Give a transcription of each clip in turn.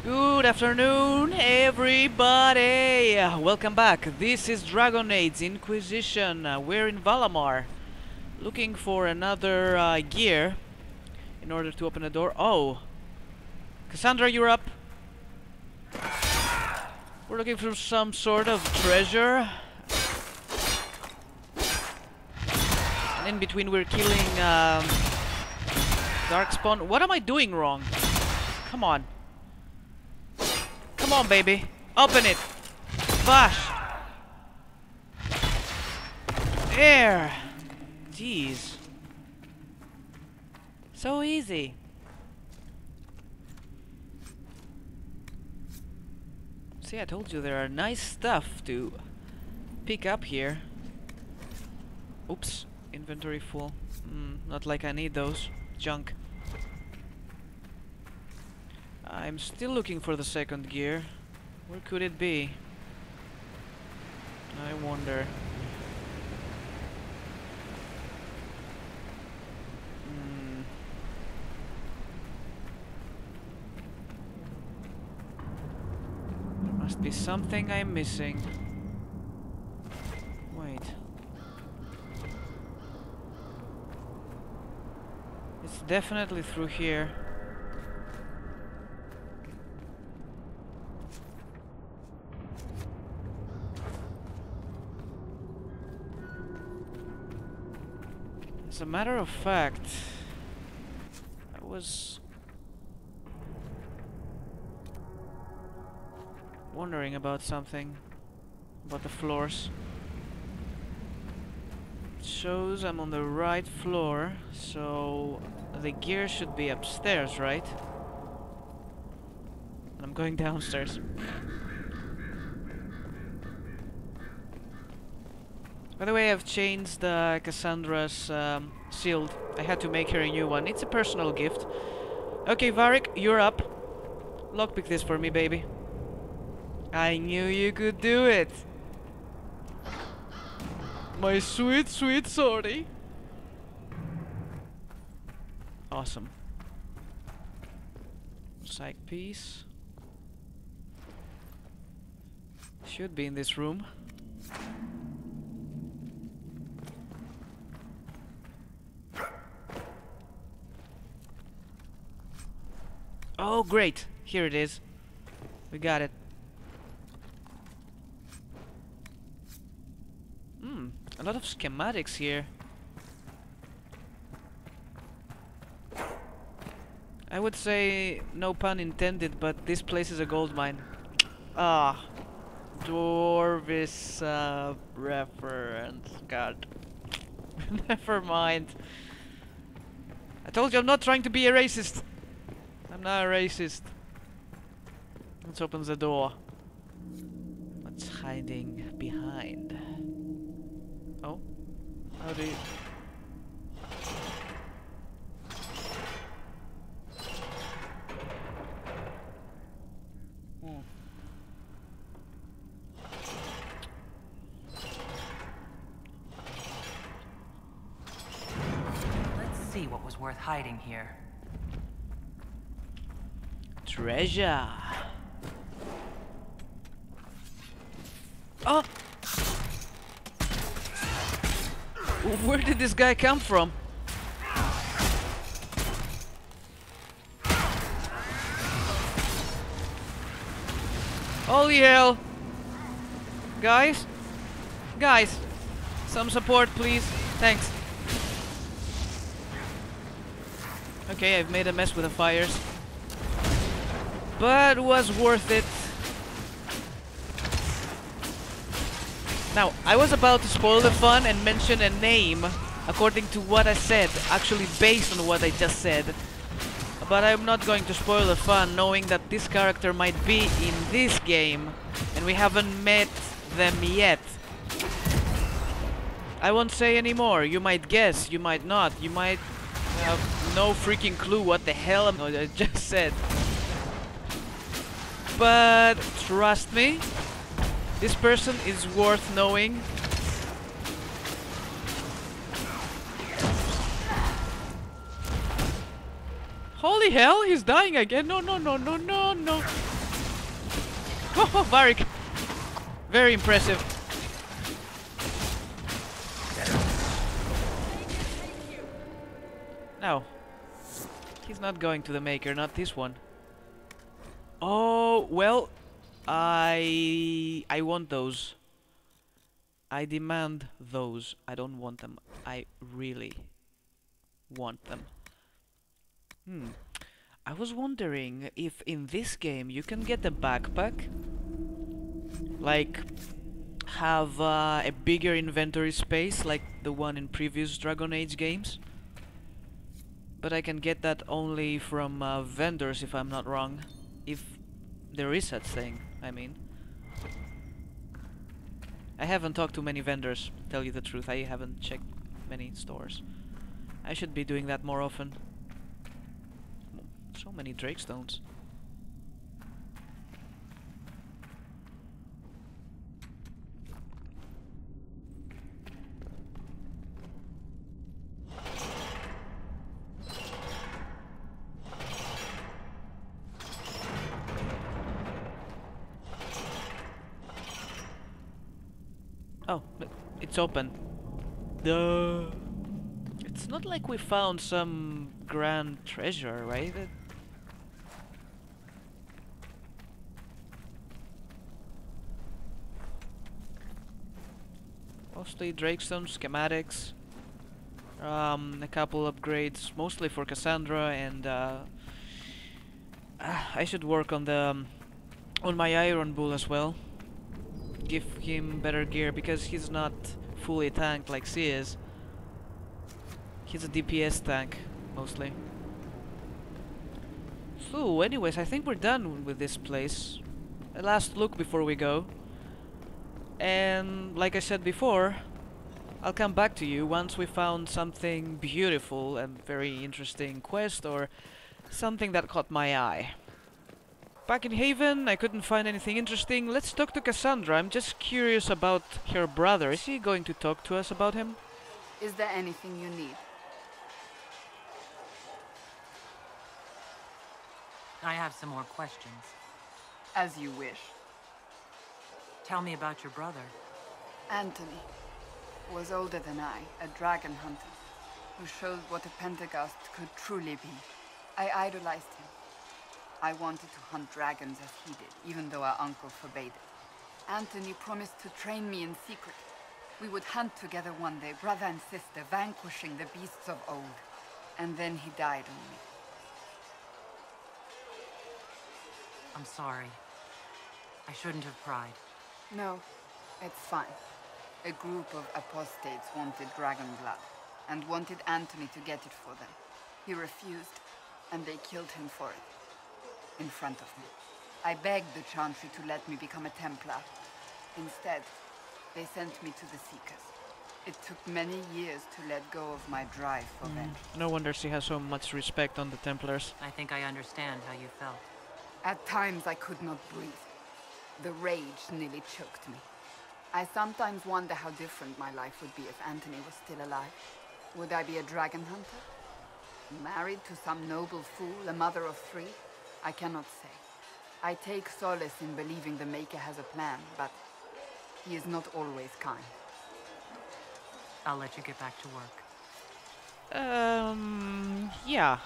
Good afternoon, everybody! Welcome back. This is Dragon Age Inquisition. We're in Valammar, looking for another gear in order to open a door. Oh! Cassandra, you're up. We're looking for some sort of treasure. And in between we're killing Darkspawn. What am I doing wrong? Come on. Come on, baby. Open it. Bash. There. Jeez. So easy. See, I told you there are nice stuff to pick up here. Oops. Inventory full. Not like I need those. Junk. I'm still looking for the second gear. Where could it be? I wonder. There must be something I'm missing. Wait. It's definitely through here. As a matter of fact, I was wondering about something, about the floors. It shows I'm on the right floor, so the gear should be upstairs, right? And I'm going downstairs. By the way, I've changed Cassandra's shield. I had to make her a new one. It's a personal gift. Okay, Varric, you're up. Lockpick this for me, baby. I knew you could do it. My sweet, sweet sortie. Awesome. Psych piece. Should be in this room. Oh, great! Here it is. We got it. A lot of schematics here. I would say, no pun intended, but this place is a gold mine. Ah. Dwarvis reference. God. Never mind. I told you I'm not trying to be a racist. I'm not a racist. Let's open the door. What's hiding behind? Oh? How do you... Let's see what was worth hiding here. Treasure. Oh! Where did this guy come from? Holy hell! Guys? Guys! Some support, please. Thanks. Okay, I've made a mess with the fires. But was worth it. Now, I was about to spoil the fun and mention a name according to what I said, actually based on what I just said. But I'm not going to spoil the fun knowing that this character might be in this game and we haven't met them yet. I won't say any more. You might guess, you might not. You might have no freaking clue what the hell I just said. But trust me, this person is worth knowing. Holy hell, he's dying again. No, no, no, no, no, no. Oh, Varric! Very impressive. No. He's not going to the maker, not this one. Oh, well, I want those. I demand those. I don't want them. I really want them. I was wondering if in this game you can get a backpack. Like, have a bigger inventory space like the one in previous Dragon Age games. But I can get that only from vendors if I'm not wrong. If there is such thing, I mean. I haven't talked to many vendors, tell you the truth. I haven't checked many stores. I should be doing that more often. So many Drake stones. Oh, it's open. Duh. It's not like we found some grand treasure, right? Mostly Drakestone schematics. A couple upgrades, mostly for Cassandra, and I should work on the on my Iron Bull as well. Give him better gear because he's not fully tanked like she is. He's a DPS tank mostly. So, anyways, I think we're done with this place. A last look before we go. And like I said before, I'll come back to you once we found something beautiful and very interesting quest or something that caught my eye. Back in Haven, I couldn't find anything interesting. Let's talk to Cassandra. I'm just curious about her brother. Is he going to talk to us about him? Is there anything you need? I have some more questions. As you wish. Tell me about your brother. Anthony was older than I, a dragon hunter, who showed what a Pentagast could truly be. I idolized him. I wanted to hunt dragons as he did, even though our uncle forbade it. Anthony promised to train me in secret. We would hunt together one day, brother and sister, vanquishing the beasts of old. And then he died on me. I'm sorry. I shouldn't have pried. No, it's fine. A group of apostates wanted dragon blood, and wanted Anthony to get it for them. He refused, and they killed him for it. In front of me. I begged the Chantry to let me become a Templar. Instead, they sent me to the Seekers. It took many years to let go of my drive for vengeance. No wonder she has so much respect on the Templars. I think I understand how you felt. At times I could not breathe. The rage nearly choked me. I sometimes wonder how different my life would be if Anthony was still alive. Would I be a dragon hunter? Married to some noble fool, a mother of 3? I cannot say. I take solace in believing the Maker has a plan, but he is not always kind. I'll let you get back to work. Yeah.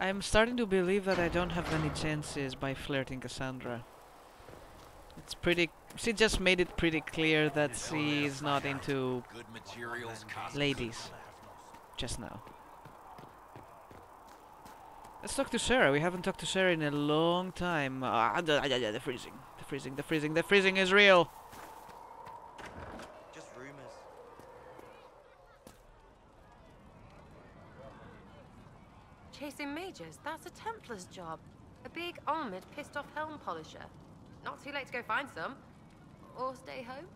I'm starting to believe that I don't have any chances by flirting Cassandra. It's pretty... She just made it pretty clear that she is not into ladies. Just now. Let's talk to Sarah. We haven't talked to Sarah in a long time. The freezing. The freezing. The freezing. The freezing is real. Just rumors. Chasing mages, that's a Templar's job. A big, armoured, pissed-off helm polisher. Not too late to go find some. Or stay home.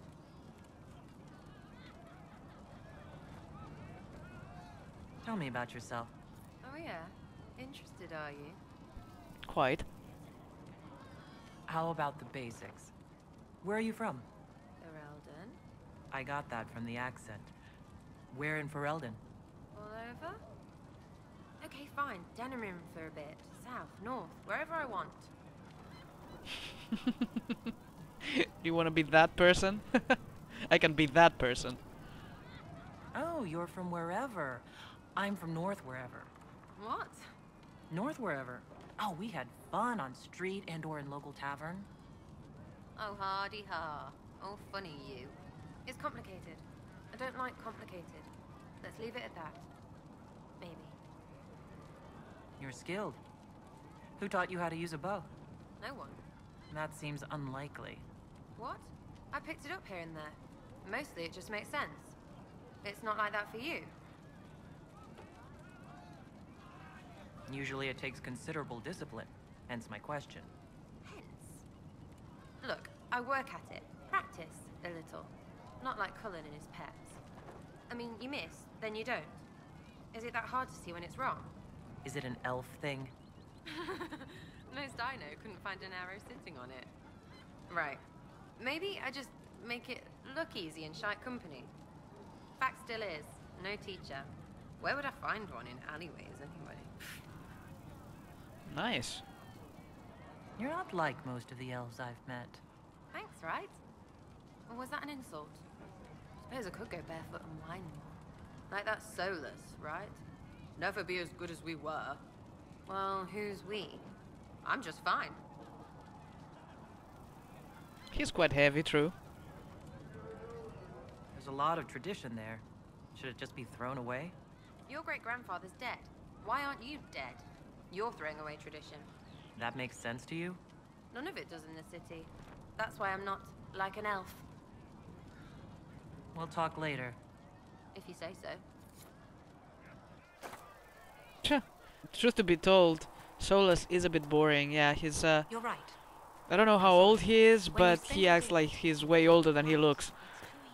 Tell me about yourself. Oh yeah? Interested, are you? Quite. How about the basics? Where are you from? Ferelden? I got that from the accent. Where in Ferelden? All over? Okay, fine. Denerim for a bit. South, north, wherever I want. You want to be that person? I can be that person. Oh, you're from wherever. I'm from north wherever. What? North wherever. Oh, we had fun on street and or in local tavern. Oh, hardy ha. Oh, funny you. It's complicated. I don't like complicated. Let's leave it at that. Maybe. You're skilled. Who taught you how to use a bow? No one. That seems unlikely. What? I picked it up here and there. Mostly it just makes sense. It's not like that for you. Usually it takes considerable discipline, hence my question. Hence. Look, I work at it. Practice a little. Not like Cullen and his pets. I mean, you miss, then you don't. Is it that hard to see when it's wrong? Is it an elf thing? Most I know couldn't find an arrow sitting on it. Right. Maybe I just make it look easy in shite company. Fact still is, no teacher. Where would I find one in alleyways anyway? Nice. You're not like most of the elves I've met. Thanks, right? Or was that an insult? Suppose I could go barefoot and whine more. Like that Solus, right? Never be as good as we were. Well, who's we? I'm just fine. He's quite heavy, true. There's a lot of tradition there. Should it just be thrown away? Your great-grandfather's dead. Why aren't you dead? You're throwing away tradition. That makes sense to you? None of it does in the city. That's why I'm not like an elf. We'll talk later. If you say so. Truth to be told, Solus is a bit boring. Yeah, he's You're right. I don't know how old he is, When you but say he acts things- like he's way older than he looks. It's too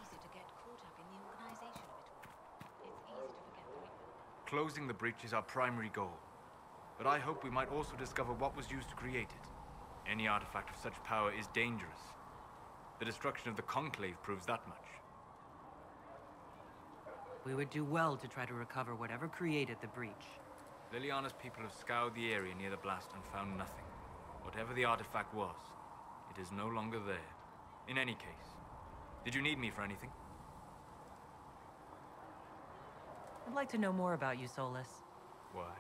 easy to get caught up in the organization of it all. It's easy to forget the reason. Closing the breach is our primary goal. But I hope we might also discover what was used to create it. Any artifact of such power is dangerous. The destruction of the Conclave proves that much. We would do well to try to recover whatever created the breach. Liliana's people have scoured the area near the blast and found nothing. Whatever the artifact was, it is no longer there. In any case, did you need me for anything? I'd like to know more about you, Solus. Why?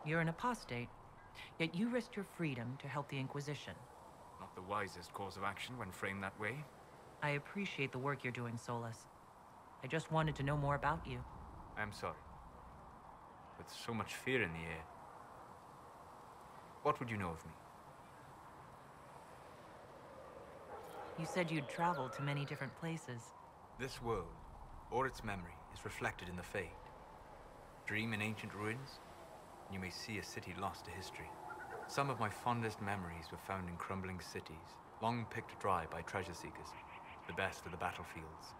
You're an apostate, yet you risked your freedom to help the Inquisition. Not the wisest course of action when framed that way. I appreciate the work you're doing, Solus. I just wanted to know more about you. I am sorry. With so much fear in the air. What would you know of me? You said you'd traveled to many different places. This world, or its memory, is reflected in the Fade. Dream in ancient ruins, and you may see a city lost to history. Some of my fondest memories were found in crumbling cities, long picked dry by treasure seekers, the best of the battlefields.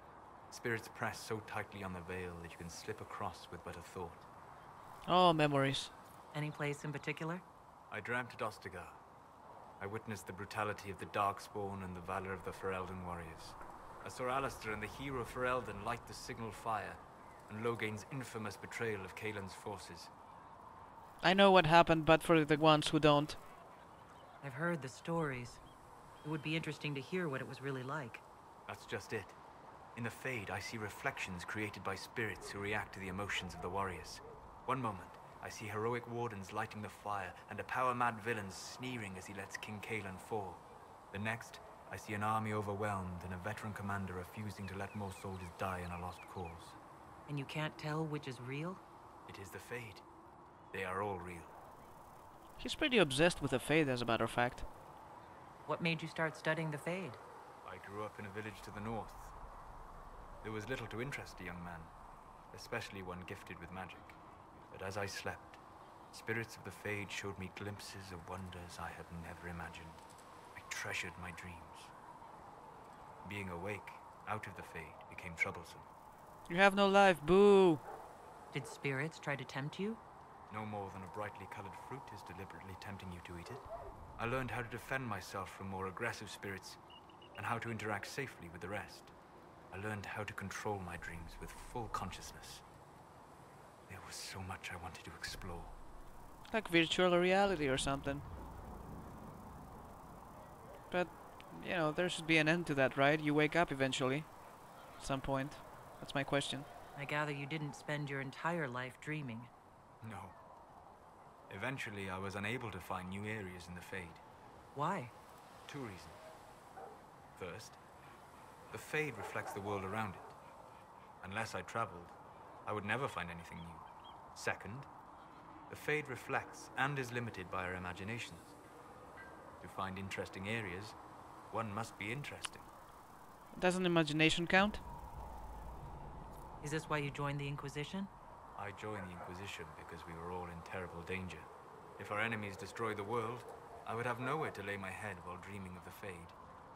Spirits press so tightly on the veil that you can slip across with but a thought. Oh, memories. Any place in particular? I dreamt at Ostagar. I witnessed the brutality of the Darkspawn and the valor of the Ferelden warriors. I saw Alistair and the hero Ferelden light the signal fire, and Logain's infamous betrayal of Kaelin's forces. I know what happened, but for the ones who don't. I've heard the stories. It would be interesting to hear what it was really like. That's just it. In the Fade, I see reflections created by spirits who react to the emotions of the warriors. One moment, I see heroic wardens lighting the fire, and a power-mad villain sneering as he lets King Kaelin fall. The next, I see an army overwhelmed and a veteran commander refusing to let more soldiers die in a lost cause. And you can't tell which is real? It is the Fade. They are all real. He's pretty obsessed with the Fade, as a matter of fact. What made you start studying the Fade? I grew up in a village to the north. There was little to interest a young man, especially one gifted with magic. But as I slept, spirits of the Fade showed me glimpses of wonders I had never imagined. I treasured my dreams. Being awake, out of the Fade, became troublesome. You have no life, boo! Did spirits try to tempt you? No more than a brightly colored fruit is deliberately tempting you to eat it. I learned how to defend myself from more aggressive spirits, and how to interact safely with the rest. I learned how to control my dreams with full consciousness. There was so much I wanted to explore. Like virtual reality or something. But, you know, there should be an end to that, right? You wake up eventually. At some point. That's my question. I gather you didn't spend your entire life dreaming. No. Eventually, I was unable to find new areas in the Fade. Why? 2 reasons. First, the Fade reflects the world around it. Unless I traveled, I would never find anything new. Second, the Fade reflects and is limited by our imaginations. To find interesting areas, one must be interesting. Doesn't imagination count? Is this why you joined the Inquisition? I joined the Inquisition because we were all in terrible danger. If our enemies destroyed the world, I would have nowhere to lay my head while dreaming of the Fade.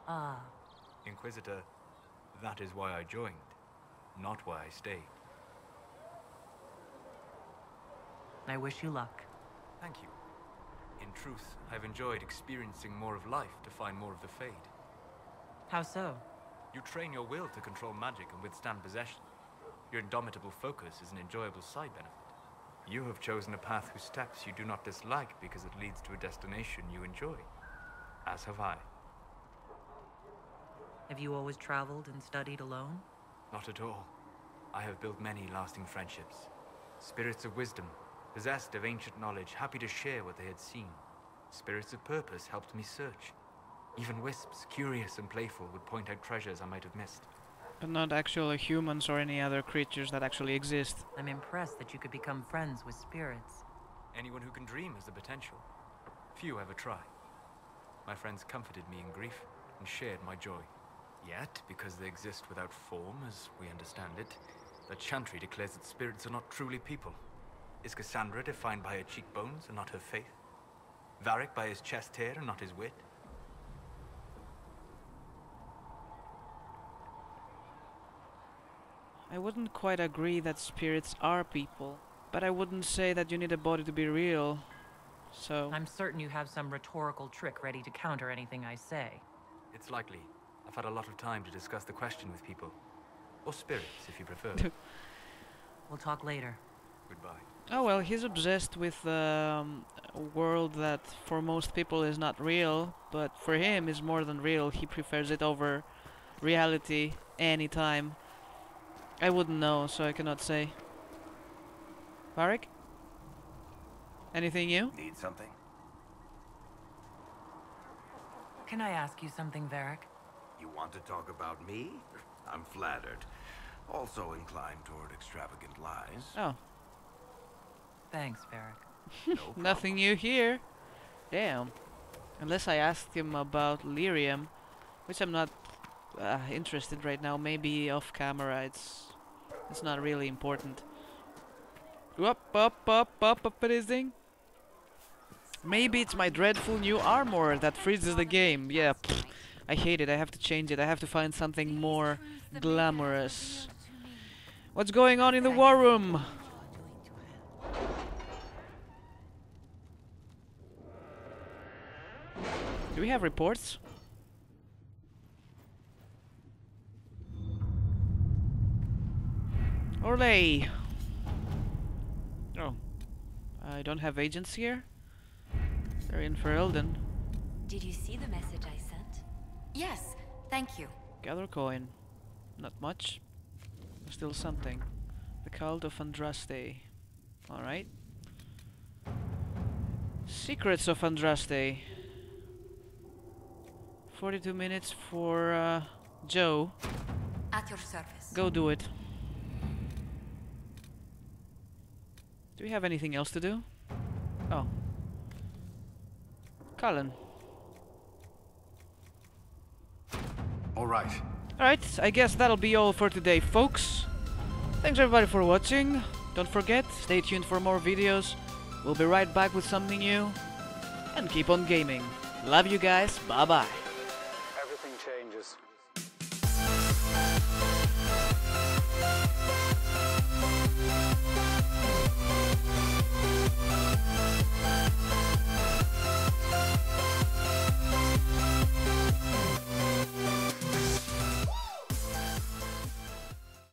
Ah. Inquisitor, that is why I joined, not why I stayed. I wish you luck. Thank you. In truth, I've enjoyed experiencing more of life to find more of the Fade. How so? You train your will to control magic and withstand possession. Your indomitable focus is an enjoyable side benefit. You have chosen a path whose steps you do not dislike because it leads to a destination you enjoy. As have I. Have you always traveled and studied alone? Not at all. I have built many lasting friendships. Spirits of wisdom, possessed of ancient knowledge, happy to share what they had seen. Spirits of purpose helped me search. Even wisps, curious and playful, would point out treasures I might have missed. But not actual humans or any other creatures that actually exist. I'm impressed that you could become friends with spirits. Anyone who can dream has the potential. Few ever try. My friends comforted me in grief and shared my joy. Yet, because they exist without form, as we understand it, the Chantry declares that spirits are not truly people. Is Cassandra defined by her cheekbones and not her faith? Varric by his chest hair and not his wit? I wouldn't quite agree that spirits are people, but I wouldn't say that you need a body to be real, so... I'm certain you have some rhetorical trick ready to counter anything I say. It's likely. I've had a lot of time to discuss the question with people. Or spirits, if you prefer. We'll talk later. Goodbye. Oh well, he's obsessed with a world that for most people is not real, but for him is more than real. He prefers it over reality anytime. I wouldn't know, so I cannot say. Varric? Anything new? Need something? Can I ask you something, Varric? You want to talk about me? I'm flattered. Also inclined toward extravagant lies. Oh. Thanks, Varric. No problem. Nothing new here. Damn. Unless I asked him about lyrium, which I'm not interested right now. Maybe off camera. It's not really important. Up this thing. Maybe it's my dreadful new armor that freezes the game. Yeah, pfft, I hate it. I have to change it. I have to find something more glamorous. What's going on in the war room? Do we have reports? Orlay! Oh. I don't have agents here? They're in for Elden. Did you see the message I sent? Yes, thank you. Gather coin. Not much. Still something. The Cult of Andraste. Alright. Secrets of Andraste. 42 minutes for Joe. At your service. Go do it. Do we have anything else to do? Oh. Cullen. Alright. Alright, I guess that'll be all for today, folks. Thanks everybody for watching. Don't forget, stay tuned for more videos. We'll be right back with something new. And keep on gaming. Love you guys. Bye bye.